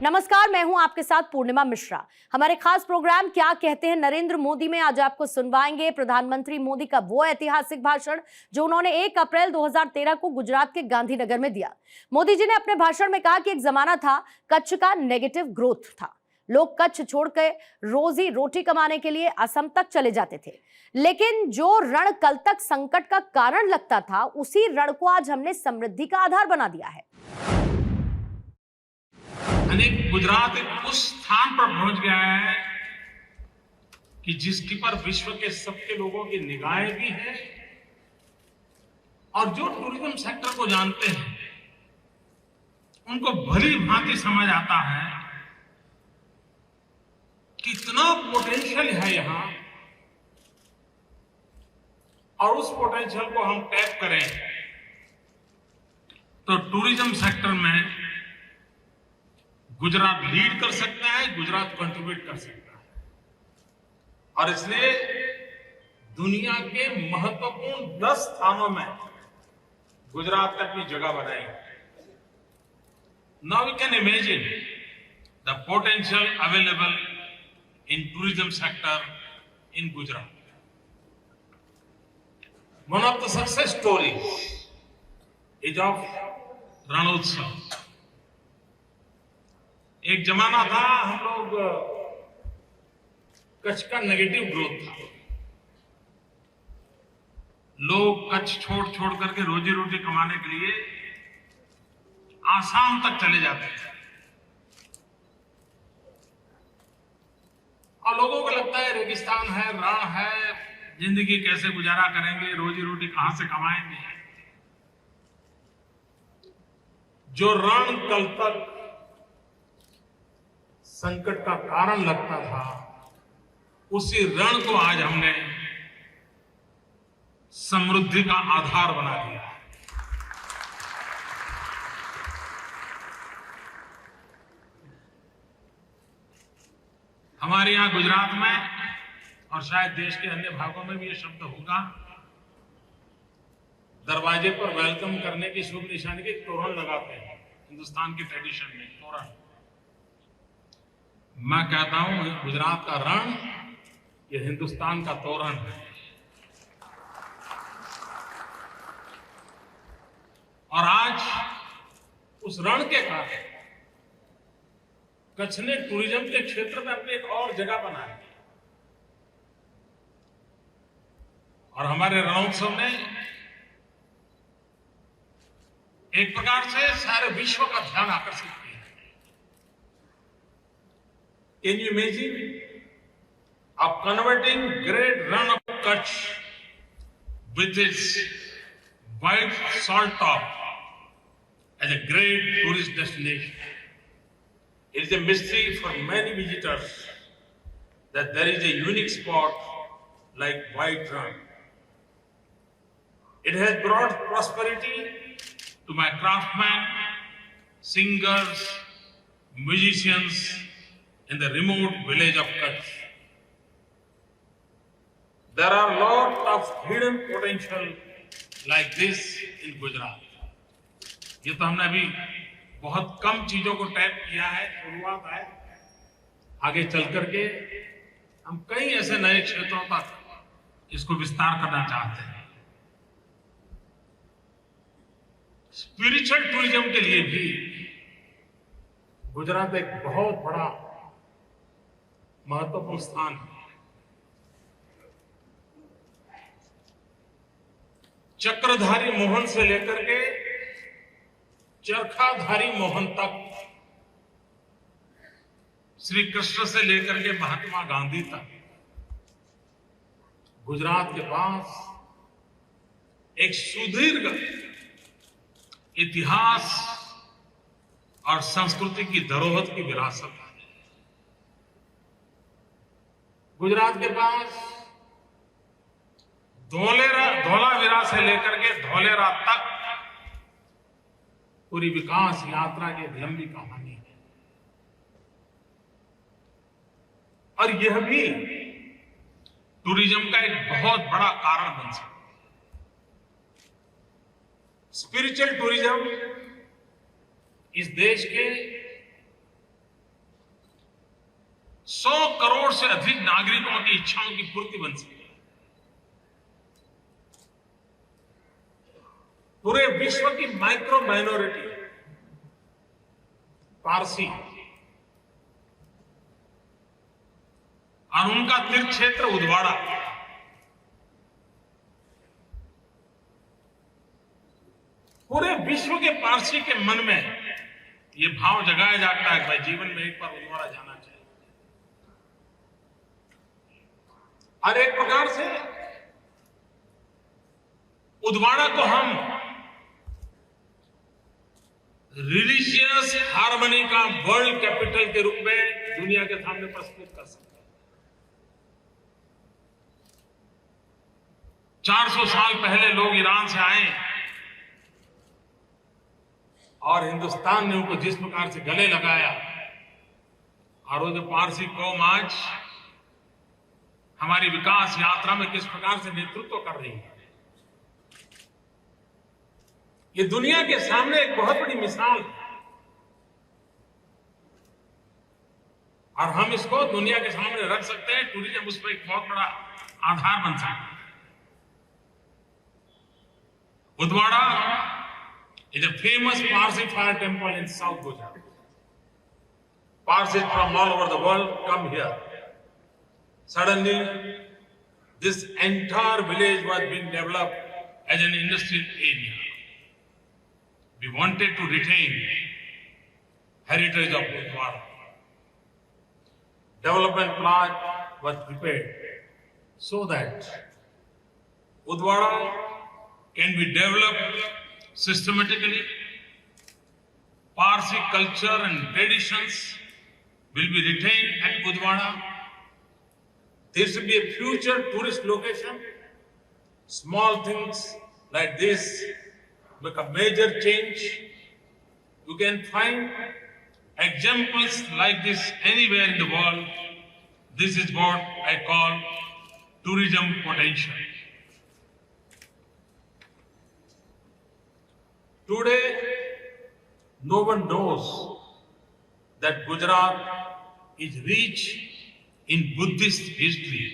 नमस्कार, मैं हूं आपके साथ पूर्णिमा मिश्रा। हमारे खास प्रोग्राम क्या कहते हैं नरेंद्र मोदी में आज आपको सुनवाएंगे प्रधानमंत्री मोदी का वो ऐतिहासिक भाषण जो उन्होंने 1 अप्रैल 2013 को गुजरात के गांधीनगर में दिया। मोदी जी ने अपने भाषण में कहा कि एक जमाना था कच्छ का नेगेटिव ग्रोथ था। लोग कच्छ छोड़कर रोजी रोटी कमाने के लिए असम तक चले जाते थे, लेकिन जो रण कल तक संकट का कारण लगता था उसी रण को आज हमने समृद्धि का आधार बना दिया है। गुजरात एक उस स्थान पर पहुंच गया है कि जिसकी पर विश्व के सबके लोगों की निगाहें भी हैं और जो टूरिज्म सेक्टर को जानते हैं उनको भली भांति समझ आता है कितना पोटेंशियल है यहां और उस पोटेंशियल को हम टैप करें तो टूरिज्म सेक्टर में गुजरात लीड कर सकता है, गुजरात कंट्रीब्यूट कर सकता है और इसलिए दुनिया के महत्वपूर्ण 10 स्थानों में गुजरात ने अपनी जगह बनाई है। Now we can imagine the potential available in tourism sector in Gujarat. One of the success stories is of Rannotsav. एक जमाना था हम लोग कच्छ का नेगेटिव ग्रोथ था। लोग कच्छ छोड़ करके रोजी रोटी कमाने के लिए आसाम तक चले जाते थे और लोगों को लगता है रेगिस्तान है, रण है, जिंदगी कैसे गुजारा करेंगे, रोजी रोटी कहां से कमाएंगे। जो रण कल तक संकट का कारण लगता था उसी रण को आज हमने समृद्धि का आधार बना दिया। हमारे यहां गुजरात में और शायद देश के अन्य भागों में भी ये शब्द होगा, दरवाजे पर वेलकम करने की शुभ निशानी के तोरण लगाते हैं। हिंदुस्तान की ट्रेडिशन में तोरण, मैं कहता हूं गुजरात का रण ये हिंदुस्तान का तोरण है और आज उस रण के कारण कच्छ ने टूरिज्म के क्षेत्र में अपनी एक और जगह बनाई और हमारे रणोत्सव ने एक प्रकार से सारे विश्व का ध्यान आकर्षित किया। Can you imagine of converting great run of Kutch with its white salt top as a great tourist destination? It is a mystery for many visitors that there is a unique spot like White Run. It has brought prosperity to my craftsmen, singers, musicians in the remote village of Kutch. There are lots of hidden potential like this in Gujarat. ये तो हमने अभी बहुत कम चीजों को tap किया है, शुरुआत है। आगे चल करके हम कई ऐसे नए क्षेत्रों तक इसको विस्तार करना चाहते हैं। स्पिरिचुअल टूरिज्म के लिए भी गुजरात एक बहुत बड़ा महत्वपूर्ण स्थान है। चक्रधारी मोहन से लेकर के चरखाधारी मोहन तक, श्री कृष्ण से लेकर के महात्मा गांधी तक, गुजरात के पास एक सुदीर्घ इतिहास और संस्कृति की धरोहर की विरासत है। गुजरात के पास धोलावीरा से लेकर के धोलेरा तक पूरी विकास यात्रा की एक लंबी कहानी है और यह भी टूरिज्म का एक बहुत बड़ा कारण बन सकता है। स्पिरिचुअल टूरिज्म इस देश के 100 करोड़ से अधिक नागरिकों की इच्छाओं की पूर्ति बन सके। पूरे विश्व की माइक्रो माइनॉरिटी पारसी और उनका तीर्थ क्षेत्र उदवाड़ा पूरे विश्व के पारसी के मन में ये भाव जगाया जाता है कि भाई जीवन में एक बार उदवाड़ा जाना चाहिए। और एक प्रकार से उदवाड़ा को हम रिलीजियस हार्मनी का वर्ल्ड कैपिटल के रूप में दुनिया के सामने प्रस्तुत कर सकते हैं। 400 साल पहले लोग ईरान से आए और हिंदुस्तान ने उनको जिस प्रकार से गले लगाया, और वो जो पारसी कौम आज हमारी विकास यात्रा में किस प्रकार से नेतृत्व कर रही है, ये दुनिया के सामने एक बहुत बड़ी मिसाल है। और हम इसको दुनिया के सामने रख सकते हैं। टूरिज्म उस पर एक बहुत बड़ा आधार बन सकता है। Udvada is a famous Parsi fire temple in South Gujarat. Parsis from all over the world come here. Suddenly, this entire village was being developed as an industrial area. We wanted to retain heritage of Udwara. Development plan was prepared so that Udwara can be developed systematically. Parsi culture and traditions will be retained at Udwara. There should be a future tourist location. Small things like this make a major change. You can find examples like this anywhere in the world. This is what I call tourism potential. Today, no one knows that Gujarat is rich in Buddhist history.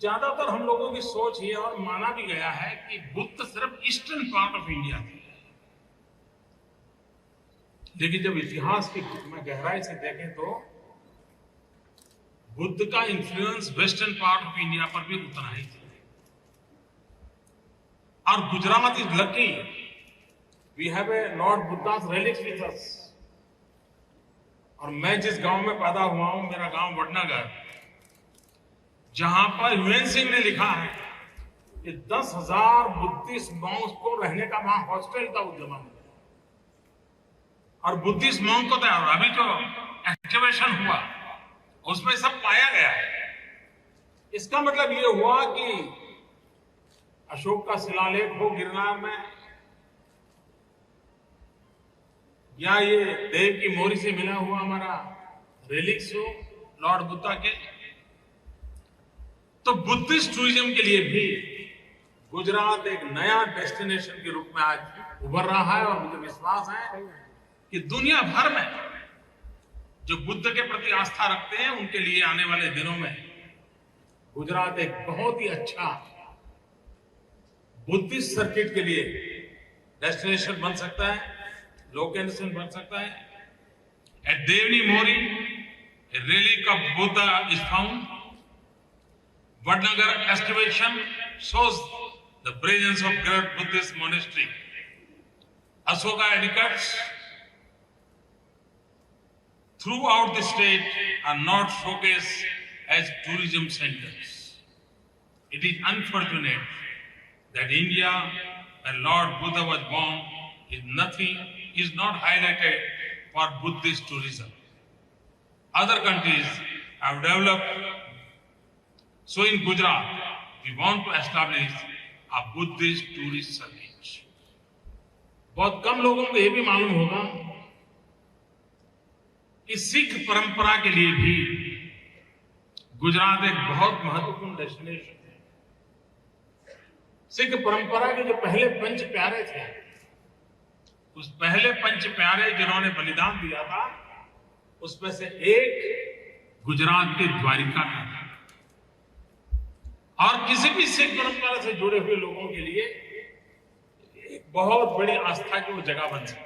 ज्यादातर हम लोगों की सोच ये और माना भी गया है कि बुद्ध सिर्फ ईस्टर्न पार्ट ऑफ इंडिया थे, लेकिन जब इतिहास की में गहराई से देखें तो बुद्ध का influence western part of India पर भी उतना ही था। और Gujarat is lucky, we have a Lord Buddha's relics with us. और मैं जिस गांव में पैदा हुआ हूं, मेरा गांव वडनगर, जहां पर यूएन सिंह ने लिखा है कि 10,000 बुद्धिस्ट मॉन्क्स को रहने का वहां हॉस्टल था उस जमाने में। और बुद्धिस्ट मॉन्क को तो अभी जो एक्टिवेशन हुआ उसमें सब पाया गया है। इसका मतलब ये हुआ कि अशोक का शिलालेख हो गिरनार में, या ये देव की मोहरी से मिला हुआ हमारा रेलिक्स हो लॉर्ड बुद्धा के, तो बुद्धिस्ट टूरिज्म के लिए भी गुजरात एक नया डेस्टिनेशन के रूप में आज उभर रहा है। और मुझे विश्वास है कि दुनिया भर में जो बुद्ध के प्रति आस्था रखते हैं उनके लिए आने वाले दिनों में गुजरात एक बहुत ही अच्छा बुद्धिस्ट सर्किट के लिए डेस्टिनेशन बन सकता है, लोकेशन बन सकता है। At Devni Mori a relic of Buddha is found. Vadnagar excavation shows the presence of great Buddhist monastery. Ashoka etiquettes throughout the state are not showcased as tourism centers. It is unfortunate that India, where Lord Buddha was born, is not highlighted for Buddhist tourism. Other countries have developed. So in Gujarat, we want to establish a Buddhist tourist circuit. बहुत कम लोगों को यह भी मालूम होगा कि सिख परंपरा के लिए भी गुजरात एक बहुत महत्वपूर्ण डेस्टिनेशन है। सिख परंपरा के जो पहले पंच प्यारे थे, उस पहले पंच प्यारे जिन्होंने बलिदान दिया था, उसमें से एक गुजरात के द्वारिका का है। और किसी भी सिख परंपरा से जुड़े हुए लोगों के लिए एक बहुत बड़ी आस्था की वो जगह बन सकती है।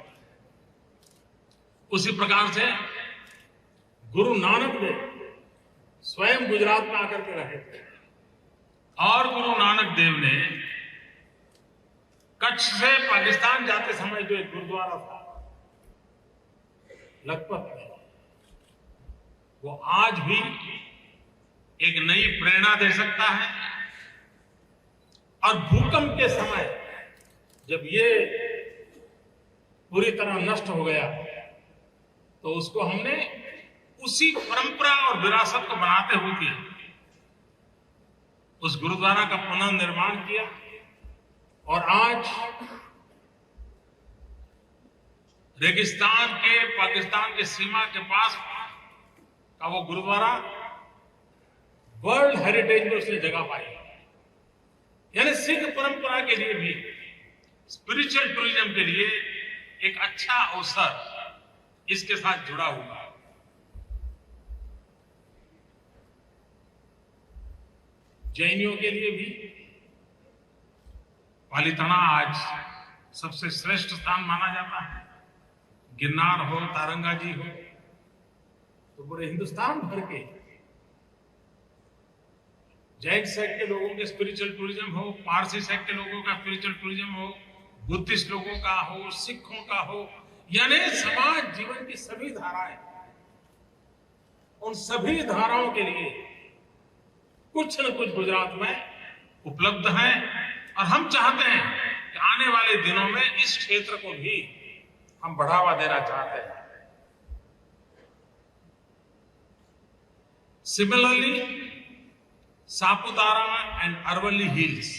उसी प्रकार से गुरु नानक देव स्वयं गुजरात में आकर के रहे थे और गुरु नानक देव ने कच्छ से पाकिस्तान जाते समय जो एक गुरुद्वारा था लखपत में, वो आज भी एक नई प्रेरणा दे सकता है। और भूकंप के समय जब ये पूरी तरह नष्ट हो गया तो उसको हमने उसी परंपरा और विरासत को बनाते हुए किया, उस गुरुद्वारा का पुनर्निर्माण किया। और आज रेगिस्तान के पाकिस्तान के सीमा के पास का वो गुरुद्वारा वर्ल्ड हेरिटेज में उसने जगह पाई। यानी सिख परंपरा के लिए भी स्पिरिचुअल टूरिज्म के लिए एक अच्छा अवसर इसके साथ जुड़ा हुआ है। जैनियों के लिए भी पालीताना आज सबसे श्रेष्ठ स्थान माना जाता है। गिरनार हो, तारंगा जी हो, तो पूरे हिंदुस्तान भर के जैन सेक्ट के लोगों के स्पिरिचुअल टूरिज्म हो, पारसी सेक्ट के लोगों का स्पिरिचुअल टूरिज्म हो, बुद्धिस्ट लोगों का हो, सिखों का हो, यानी समाज जीवन की सभी धाराएं, उन सभी धाराओं के लिए कुछ न कुछ गुजरात में उपलब्ध है। और हम चाहते हैं कि आने वाले दिनों में इस क्षेत्र को भी हम बढ़ावा देना चाहते हैं। Similarly, Saputara and Aravalli Hills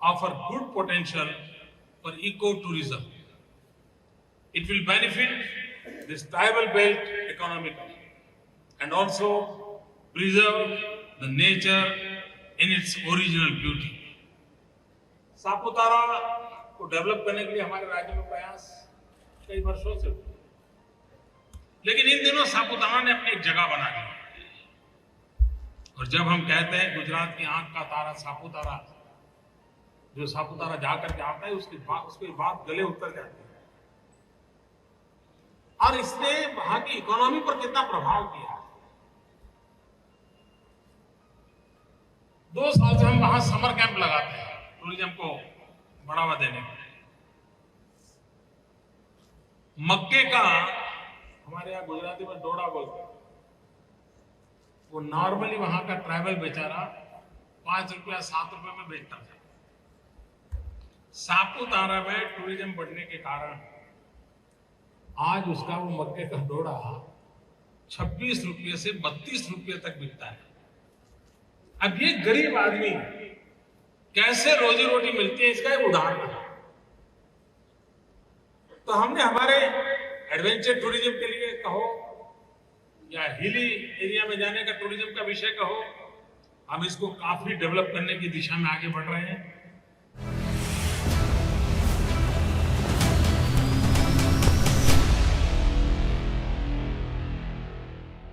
offer good potential for ecotourism. It will benefit this tribal belt economically and also preserve the nature in its original beauty. Saputara को डेवलप करने के लिए हमारे राज्य में प्रयास कई वर्षों से हुए, लेकिन इन दिनों सापुतारा ने अपनी एक जगह बना ली। और जब हम कहते हैं गुजरात की आंख का तारा सापुतारा, जो सापुतारा जाकर के आता है उसकी बात गले उतर जाती है। और इसने वहां की इकोनॉमी पर कितना प्रभाव किया है। 2 साल से हम वहां समर कैंप लगाते हैं टूरिज्म को बढ़ावा देने के लिए। मक्के का हमारे यहाँ गुजराती में डोडा बोलते हैं, वो नॉर्मली वहां का ट्राइबल बेचारा 5 रुपया 7 रुपए में बेचता था। सापुतारा में टूरिज्म बढ़ने के कारण आज उसका वो मक्के का डोडा 26 रुपये से 32 रुपये तक बिकता है। अब ये गरीब आदमी कैसे रोजी रोटी मिलती है, इसका एक उदाहरण है। तो हमने हमारे एडवेंचर टूरिज्म के लिए कहो या हिली एरिया में जाने का टूरिज्म का विषय कहो, हम इसको काफी डेवलप करने की दिशा में आगे बढ़ रहे हैं।